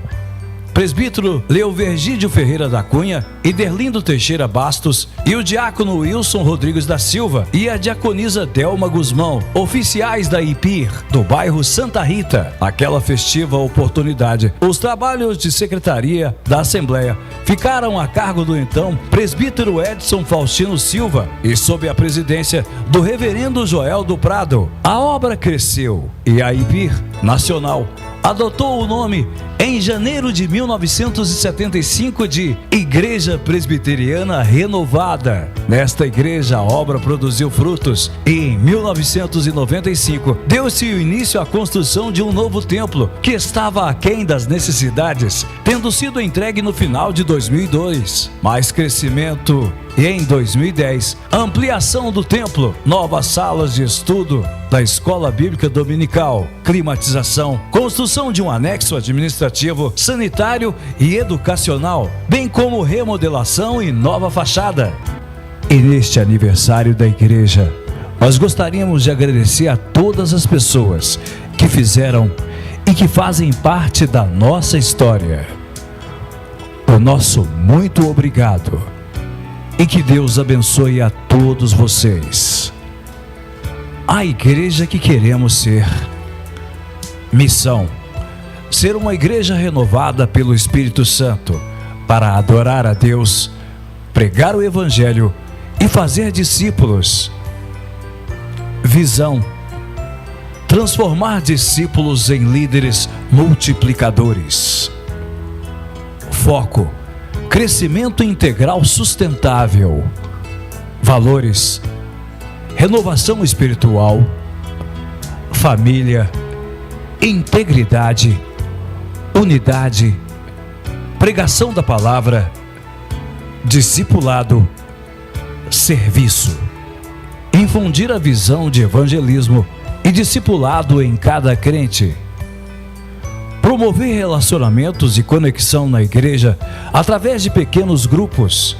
presbítero Leovergídio Ferreira da Cunha e Derlindo Teixeira Bastos e o diácono Wilson Rodrigues da Silva e a diaconisa Delma Guzmão, oficiais da IPIR do bairro Santa Rita. Naquela festiva oportunidade, os trabalhos de secretaria da Assembleia ficaram a cargo do então presbítero Edson Faustino Silva e sob a presidência do reverendo Joel do Prado. A obra cresceu e a IPIR Nacional adotou o nome em janeiro de 1975 de Igreja Presbiteriana Renovada. Nesta igreja a obra produziu frutos e em 1995 deu-se o início à construção de um novo templo que estava aquém das necessidades, tendo sido entregue no final de 2002. Mais crescimento e em 2010, ampliação do templo, novas salas de estudo da Escola Bíblica Dominical, climatização, construção de um anexo administrativo, sanitário e educacional, bem como remodelação e nova fachada. E neste aniversário da igreja, nós gostaríamos de agradecer a todas as pessoas que fizeram e que fazem parte da nossa história. O nosso muito obrigado. E que Deus abençoe a todos vocês. A igreja que queremos ser. Missão: ser uma igreja renovada pelo Espírito Santo para adorar a Deus, pregar o Evangelho e fazer discípulos. Visão: transformar discípulos em líderes multiplicadores. Foco: crescimento integral sustentável. Valores: renovação espiritual, família, integridade, unidade, pregação da palavra, discipulado, serviço. Infundir a visão de evangelismo e discipulado em cada crente. Promover relacionamentos e conexão na igreja através de pequenos grupos.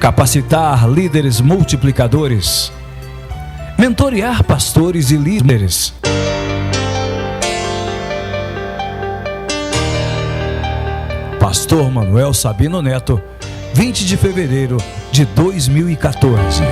Capacitar líderes multiplicadores. Mentorear pastores e líderes. Pastor Manuel Sabino Neto, 20 de fevereiro de 2014.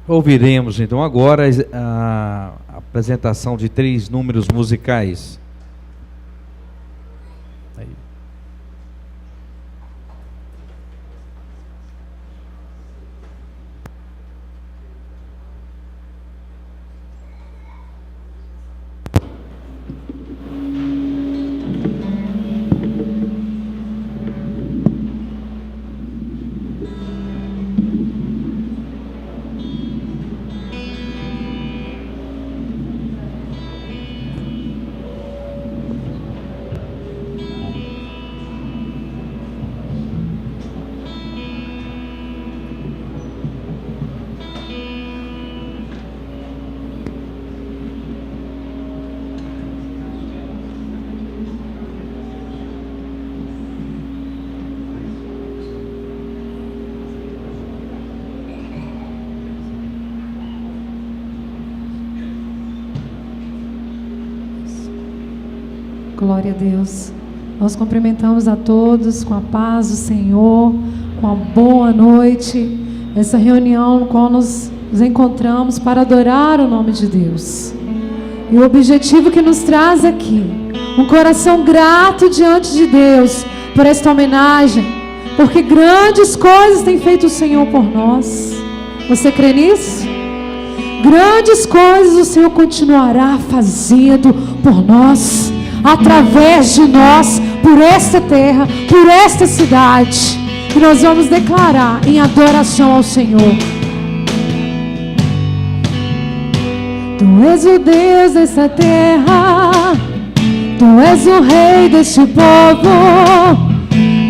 Ouviremos então agora a apresentação de 3 números musicais. Aí. Glória a Deus. Nós cumprimentamos a todos com a paz do Senhor, com a boa noite. Essa reunião no qual nos encontramos para adorar o nome de Deus. E o objetivo que nos traz aqui, um coração grato diante de Deus por esta homenagem, porque grandes coisas tem feito o Senhor por nós. Você crê nisso? Grandes coisas o Senhor continuará fazendo por nós, através de nós, por esta terra, por esta cidade. E nós vamos declarar em adoração ao Senhor. Tu és o Deus desta terra, Tu és o Rei deste povo,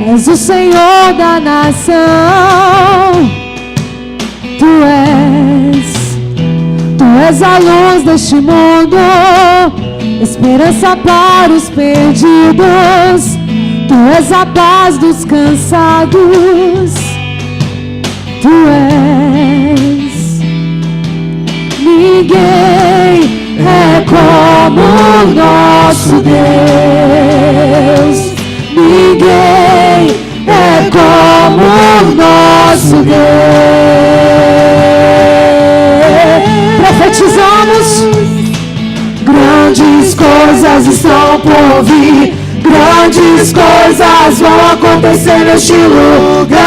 és o Senhor da nação. Tu és a luz deste mundo, esperança para os perdidos. Tu és a paz dos cansados. Tu és. Ninguém é como o nosso Deus. Ninguém é como o nosso Deus. Profetizamos. Grandes coisas estão por vir. Grandes coisas vão acontecer neste lugar.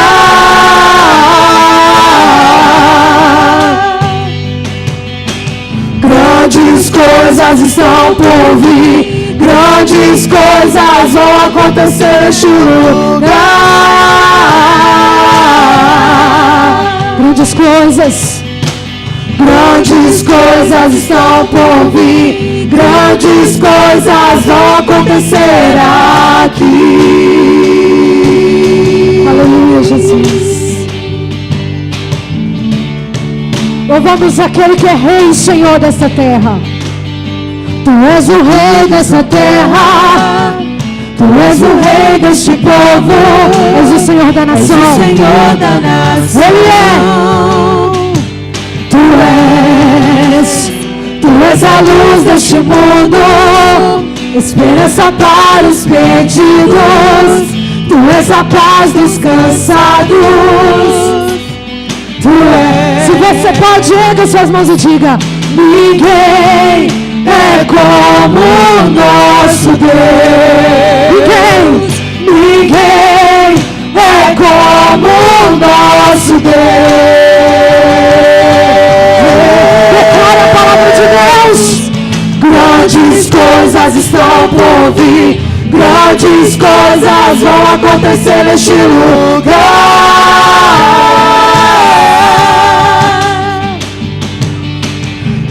Grandes coisas estão por vir. Grandes coisas vão acontecer neste lugar. Grandes coisas. Grandes coisas estão por vir. Grandes coisas vão acontecer aqui. Aleluia, Jesus. Louvamos aquele que é Rei e Senhor dessa terra. Tu és o Rei dessa terra. Tu és o Rei deste povo. És o Senhor da nação. És o Senhor da nação. Ele é. Tu és a luz deste mundo, esperança para os perdidos. Tu és a paz dos cansados. Tu és. Se você pode, erga suas mãos e diga: ninguém é como o nosso Deus. Ninguém é como o nosso Deus. Declara a palavra de Deus. Grandes coisas estão por vir. Grandes coisas vão acontecer neste lugar.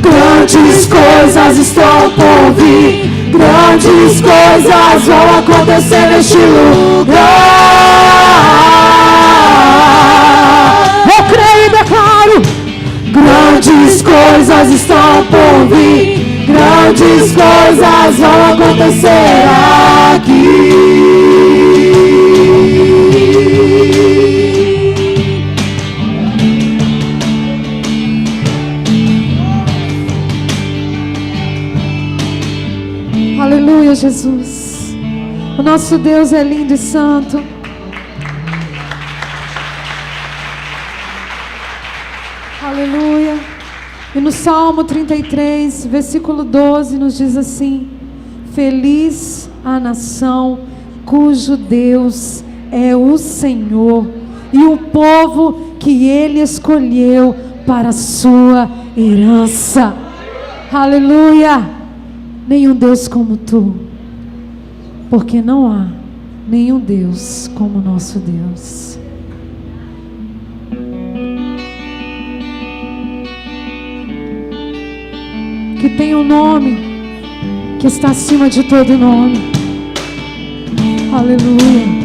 Grandes coisas estão por vir. Grandes coisas vão acontecer neste lugar. Eu creio e declaro. Grandes coisas estão por vir. Grandes coisas vão acontecer aqui. Aleluia, Jesus. O nosso Deus é lindo e santo. Aleluia. E no Salmo 33, versículo 12, nos diz assim: feliz a nação cujo Deus é o Senhor, e o povo que Ele escolheu para a sua herança. Aleluia! Nenhum Deus como Tu, porque não há nenhum Deus como nosso Deus. Que tem um nome que está acima de todo nome. Aleluia.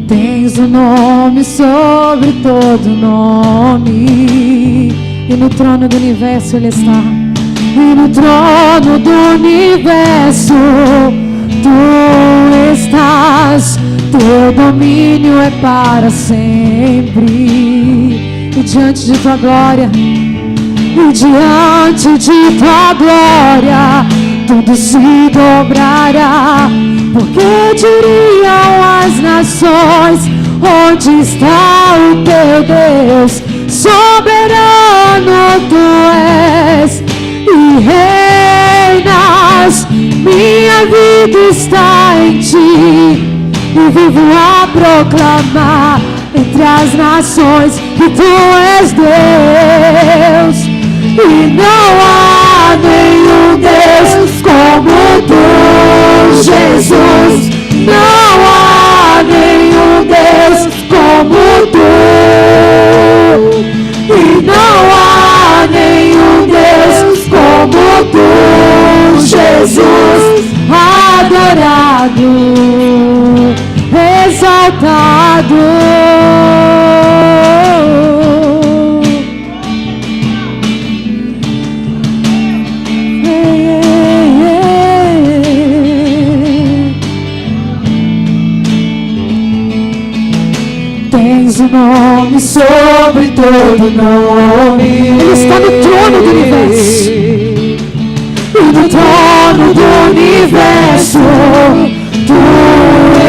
Tens um nome sobre todo nome, E no trono do universo Ele está. E no trono do universo Tu estás. Teu domínio é para sempre. E diante de Tua glória, e diante de Tua glória, tudo se dobrará. Porque diriam as nações: onde está o teu Deus? Soberano Tu és e reinas. Minha vida está em Ti e vivo a proclamar entre as nações que Tu és Deus. E não há nenhum Deus como Tu, Jesus. Não há nenhum Deus como Tu. E não há nenhum Deus como Tu, Jesus. Adorado, exaltado. Tens o nome sobre todo nome. Ele está no trono do universo. E no trono do universo Tu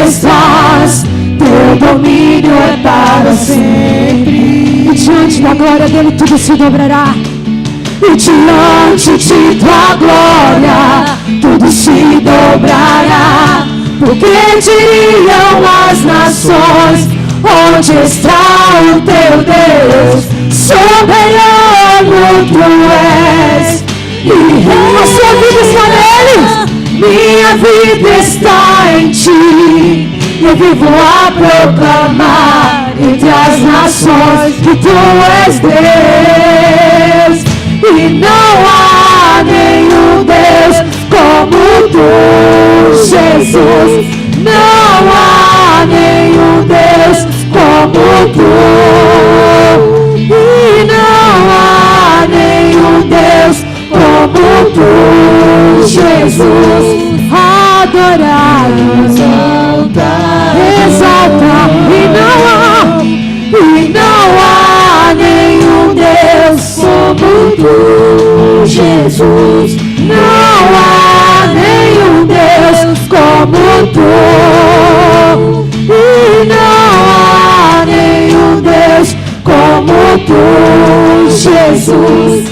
estás. Teu domínio é para sempre. E diante da glória dele tudo se dobrará. E diante de Tua glória tudo se dobrará. Porque diriam as nações: onde está o teu Deus? Soberano Tu és. E a sua vida está nele. Minha vida está em Ti. Eu vivo a proclamar entre as nações que Tu és Deus. E não há nenhum Deus como Tu, Jesus. Não há nenhum Deus como Tu. E não há nenhum Deus como Tu, Jesus. Adorado, exaltado. E não há nenhum Deus como Tu, Jesus. Não há nenhum Deus como Tu. E não há nenhum Deus como Tu, Jesus.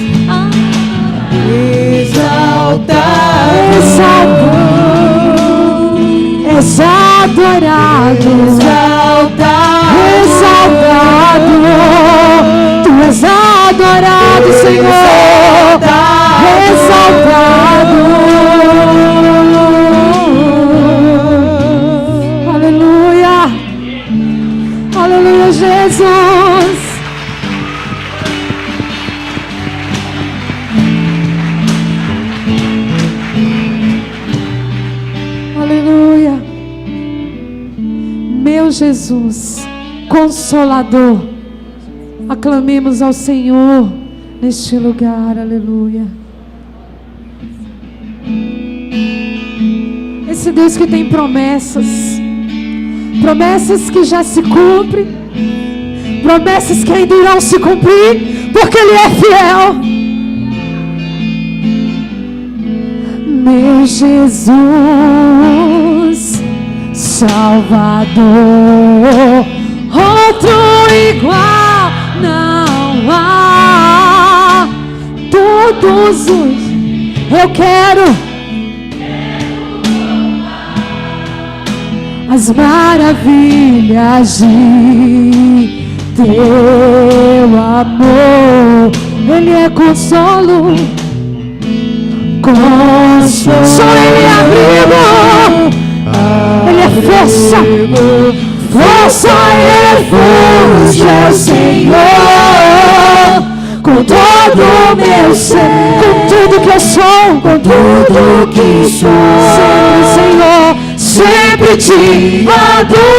Exaltado, exaltado, exaltado, exaltado. Tu és adorado, Senhor. Exaltado. Aleluia, aleluia, Jesus. Aleluia. Meu Jesus, Consolador, aclamemos ao Senhor neste lugar. Aleluia. Esse Deus que tem promessas, promessas que já se cumprem, promessas que ainda irão se cumprir, porque Ele é fiel. Meu Jesus, Salvador, outro igual não há. Todos os eu quero as maravilhas de Teu amor. Ele é consolo, consolo. Só Ele é abrigo, Ele é força, força e refúgio é o Senhor. Com todo o meu ser, com tudo que eu sou, com tudo que sou, sempre, Senhor, sempre te adorarei.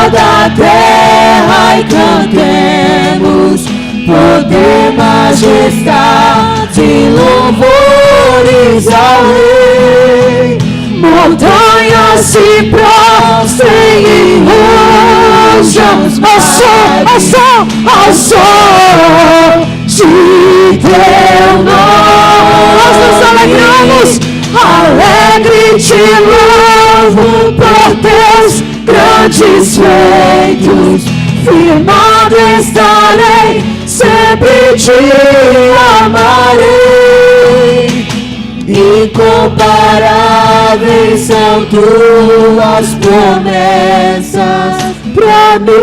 toda a terra e cantemos poder, majestade e louvores ao Rei. Montanhas se prostrem e rujam ao som de teu nome. Nós nos alegramos, alegre te louvo por teus grandes feitos. Firmado estarei, sempre te amarei. Incomparáveis são tuas promessas pra mim.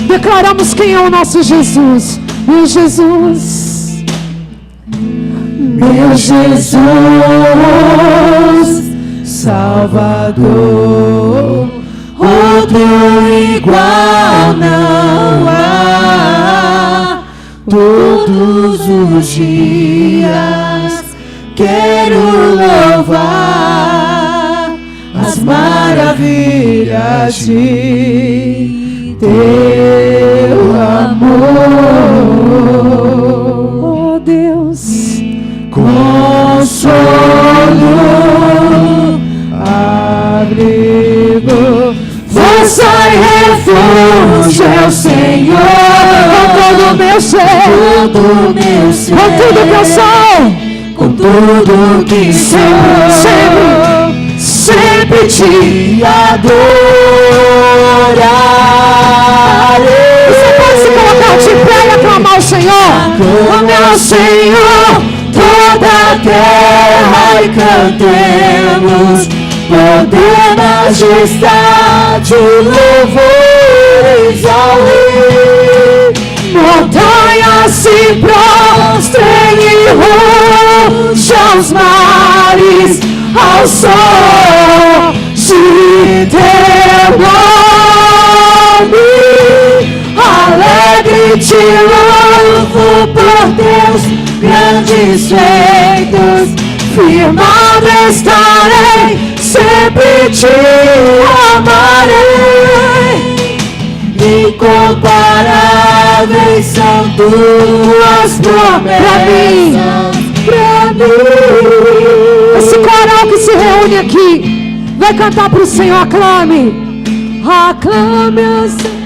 Declaramos quem é o nosso Jesus. Meu Jesus, meu Jesus, Salvador, outro igual não há. Todos os dias quero louvar as maravilhas de teu amor. oh Deus, consolo, abrigo, força e refúgio é o Senhor. com todo o meu ser, Com tudo que eu sou, com tudo que sou, sempre te adorarei. Você pode se colocar de pé e aclamar o Senhor. Oh meu Senhor, toda a terra e cantemos poder, majestade, louvores ao Rei. Montanhas se prostrem e rujam os mares ao som de teu nome. Alegre te louvo por teus grandes feitos. Firmado estarei, sempre te amarei. Incomparáveis são tuas promessas pra mim. Esse coral que se reúne aqui vai cantar para o Senhor. Aclame, aclame o Senhor.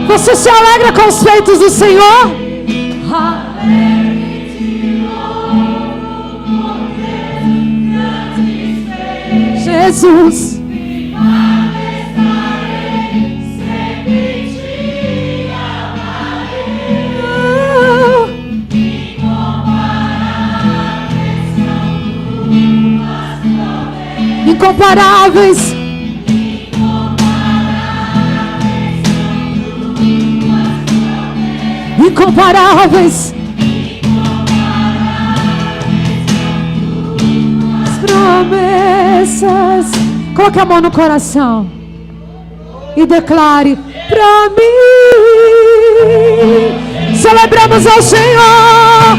Você se alegra com os feitos do Senhor? Jesus, incomparáveis. Incomparáveis, as promessas. Coloque a mão no coração e declare pra mim. Celebramos ao Senhor.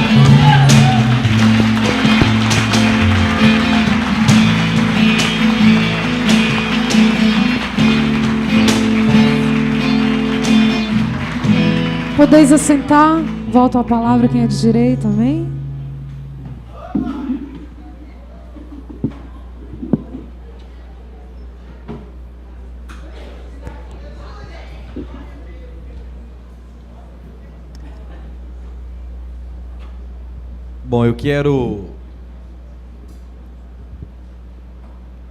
Podeis assentar. Volto à palavra, quem é de direito, amém? Bom, eu quero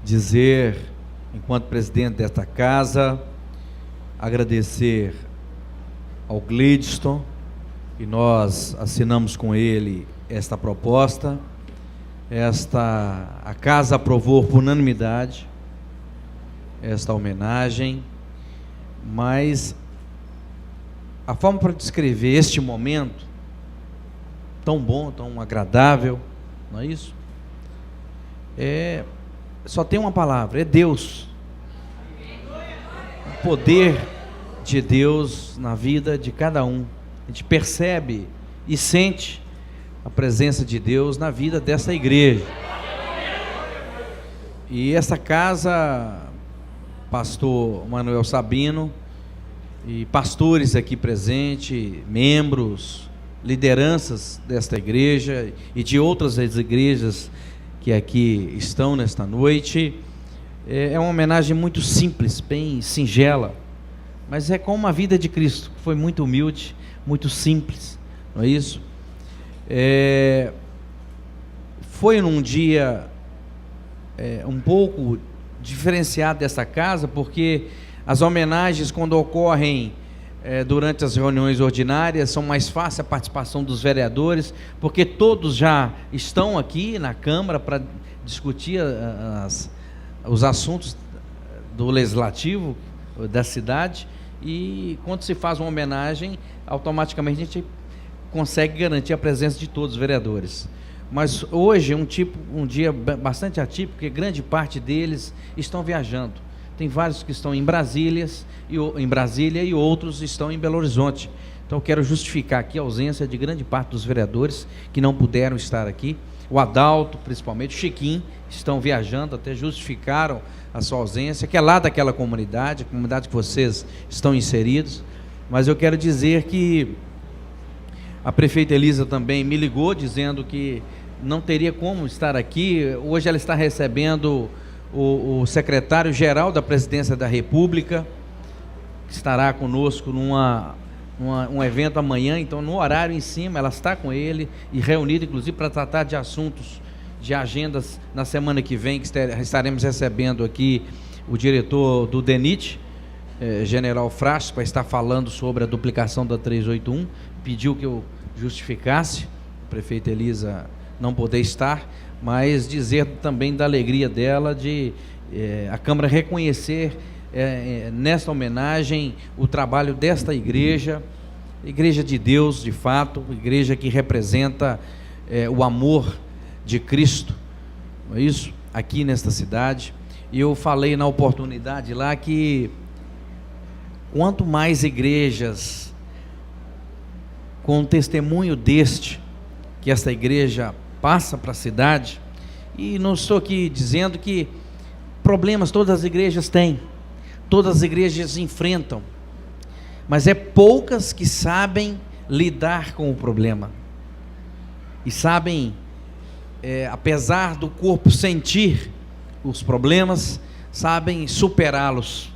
dizer, enquanto presidente desta casa, agradecer ao Gladstone, e nós assinamos com ele esta proposta. A casa aprovou por unanimidade esta homenagem, mas a forma para descrever este momento tão bom, tão agradável, não é isso? Só tem uma palavra, é Deus. O poder de Deus na vida de cada um. A gente percebe e sente a presença de Deus na vida dessa igreja. E essa casa, pastor Manuel Sabino e pastores aqui presentes, membros, lideranças desta igreja e de outras igrejas que aqui estão nesta noite, é uma homenagem muito simples, bem singela, mas é com uma vida de Cristo, que foi muito humilde, muito simples, não é isso? Foi num dia um pouco diferenciado dessa casa, porque as homenagens, quando ocorrem durante as reuniões ordinárias, são mais fáceis a participação dos vereadores, porque todos já estão aqui na Câmara para discutir os assuntos do legislativo da cidade, e quando se faz uma homenagem, automaticamente a gente consegue garantir a presença de todos os vereadores. Mas hoje é um dia bastante atípico, porque grande parte deles estão viajando. Tem vários que estão em Brasília e outros estão em Belo Horizonte. Então eu quero justificar aqui a ausência de grande parte dos vereadores que não puderam estar aqui. O Adalto, principalmente, o Chiquinho, estão viajando, até justificaram a sua ausência, que é lá daquela comunidade, a comunidade que vocês estão inseridos. Mas eu quero dizer que a prefeita Elisa também me ligou, dizendo que não teria como estar aqui. Hoje ela está recebendo o secretário-geral da Presidência da República, que estará conosco um evento amanhã. Então, no horário em cima, ela está com ele e reunida, inclusive, para tratar de assuntos, de agendas na semana que vem, que estaremos recebendo aqui o diretor do DENIT, General Frasco, para estar falando sobre a duplicação da 381, pediu que eu justificasse, a prefeita Elisa não poder estar, mas dizer também da alegria dela de a Câmara reconhecer nesta homenagem o trabalho desta igreja de Deus, de fato, igreja que representa o amor de Cristo, não é isso? Aqui nesta cidade. E eu falei na oportunidade lá que quanto mais igrejas com o testemunho que esta igreja passa para a cidade, e não estou aqui dizendo que problemas todas as igrejas têm, todas as igrejas enfrentam, mas é poucas que sabem lidar com o problema, e sabem, apesar do corpo sentir os problemas, sabem superá-los,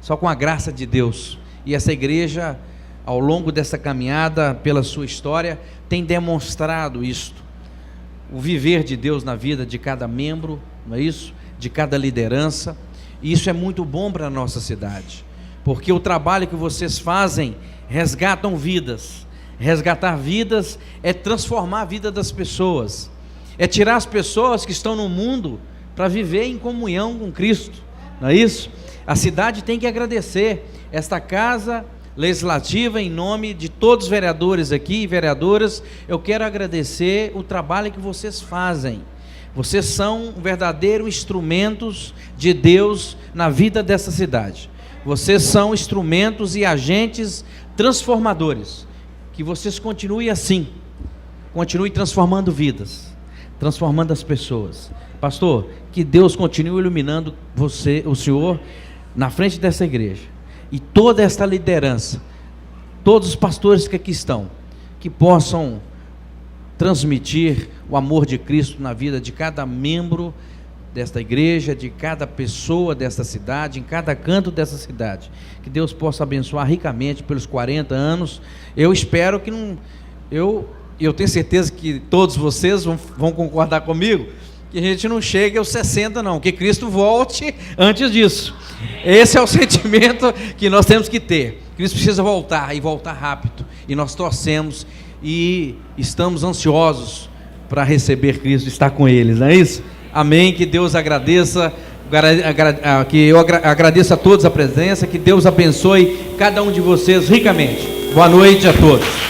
só com a graça de Deus. E essa igreja, ao longo dessa caminhada, pela sua história, tem demonstrado isto, o viver de Deus na vida de cada membro, não é isso? De cada liderança. E isso é muito bom para a nossa cidade, porque o trabalho que vocês fazem resgatam vidas. Resgatar vidas é transformar a vida das pessoas, é tirar as pessoas que estão no mundo para viver em comunhão com Cristo, não é isso? A cidade tem que agradecer esta casa legislativa, em nome de todos os vereadores aqui e vereadoras. Eu quero agradecer o trabalho que vocês fazem. Vocês são verdadeiros instrumentos de Deus na vida dessa cidade. Vocês são instrumentos e agentes transformadores. Que vocês continuem assim, continuem transformando vidas, transformando as pessoas. Pastor, que Deus continue iluminando você, o senhor, na frente dessa igreja, e toda esta liderança, todos os pastores que aqui estão, que possam transmitir o amor de Cristo na vida de cada membro desta igreja, de cada pessoa desta cidade, em cada canto dessa cidade. Que Deus possa abençoar ricamente pelos 40 anos. Eu espero que não... Eu tenho certeza que todos vocês vão concordar comigo, que a gente não chegue aos 60 não, que Cristo volte antes disso. Esse é o sentimento que nós temos que ter. Cristo precisa voltar, e voltar rápido, e nós torcemos e estamos ansiosos para receber Cristo, estar com eles, não é isso? Amém, que Deus agradeça que eu agradeço a todos a presença, que Deus abençoe cada um de vocês ricamente. Boa noite a todos.